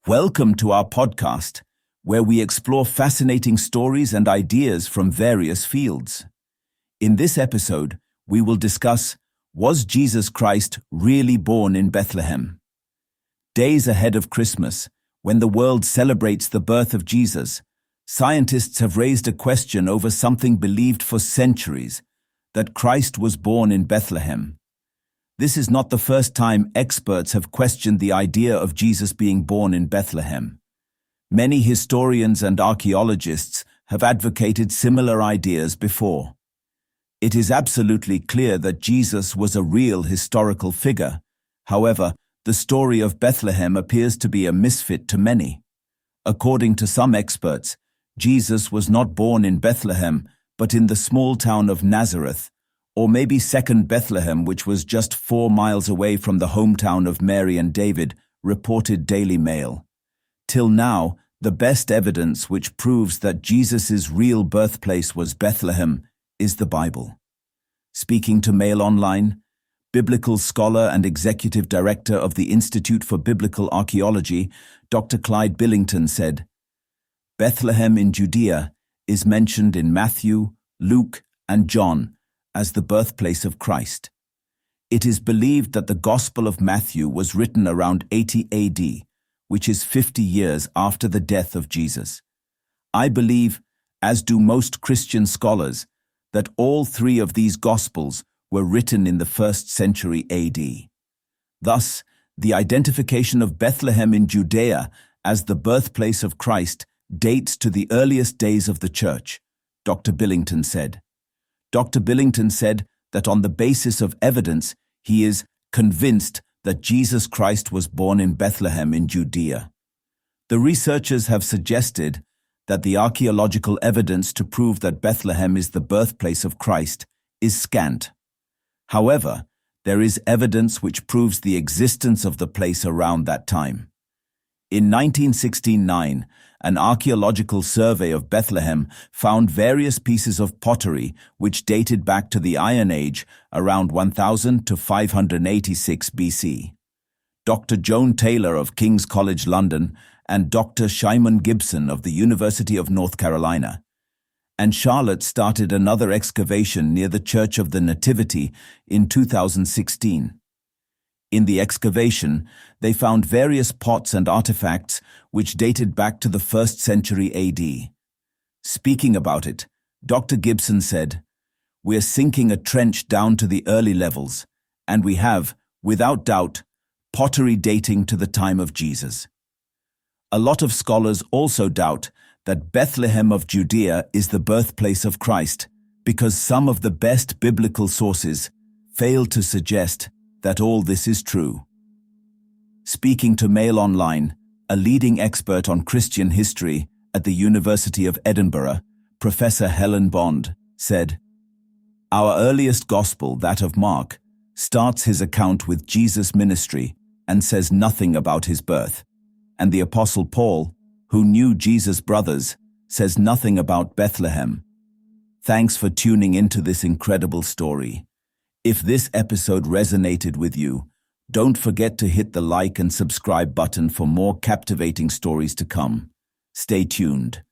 Welcome to our podcast, where we explore fascinating stories and ideas from various fields. In this episode, we will discuss, was Jesus Christ really born in Bethlehem? Days ahead of Christmas, when the world celebrates the birth of Jesus, scientists have raised a question over something believed for centuries, that Christ was born in Bethlehem. This is not the first time experts have questioned the idea of Jesus being born in Bethlehem. Many historians and archaeologists have advocated similar ideas before. It is absolutely clear that Jesus was a real historical figure. However, the story of Bethlehem appears to be a misfit to many. According to some experts, Jesus was not born in Bethlehem, but in the small town of Nazareth, or maybe second Bethlehem, which was just 4 miles away from the hometown of Mary and David, reported Daily Mail. Till now, the best evidence which proves that Jesus' real birthplace was Bethlehem is the Bible. Speaking to Mail Online, biblical scholar and executive director of the Institute for Biblical Archaeology, Dr. Clyde Billington said, "Bethlehem in Judea is mentioned in Matthew, Luke, and John as the birthplace of Christ. It is believed that the Gospel of Matthew was written around 80 AD, which is 50 years after the death of Jesus. I believe, as do most Christian scholars, that all 3 of these Gospels were written in the 1st century AD. Thus, the identification of Bethlehem in Judea as the birthplace of Christ dates to the earliest days of the Church," Dr. Billington said. Dr. Billington said that on the basis of evidence, he is convinced that Jesus Christ was born in Bethlehem in Judea. The researchers have suggested that the archaeological evidence to prove that Bethlehem is the birthplace of Christ is scant. However, there is evidence which proves the existence of the place around that time. In 1969, an archaeological survey of Bethlehem found various pieces of pottery which dated back to the Iron Age around 1000 to 586 BC. Dr. Joan Taylor of King's College London and Dr. Shimon Gibson of the University of North Carolina and Charlotte started another excavation near the Church of the Nativity in 2016. In the excavation, they found various pots and artifacts which dated back to the 1st century AD. Speaking about it, Dr. Gibson said, "We're sinking a trench down to the early levels, and we have, without doubt, pottery dating to the time of Jesus." A lot of scholars also doubt that Bethlehem of Judea is the birthplace of Christ because some of the best biblical sources fail to suggest that all this is true. Speaking to Mail Online, a leading expert on Christian history at the University of Edinburgh, Professor Helen Bond, said, "Our earliest gospel, that of Mark, starts his account with Jesus' ministry and says nothing about his birth, and the Apostle Paul, who knew Jesus' brothers, says nothing about Bethlehem. Thanks for tuning into this incredible story. If this episode resonated with you, don't forget to hit the like and subscribe button for more captivating stories to come. Stay tuned.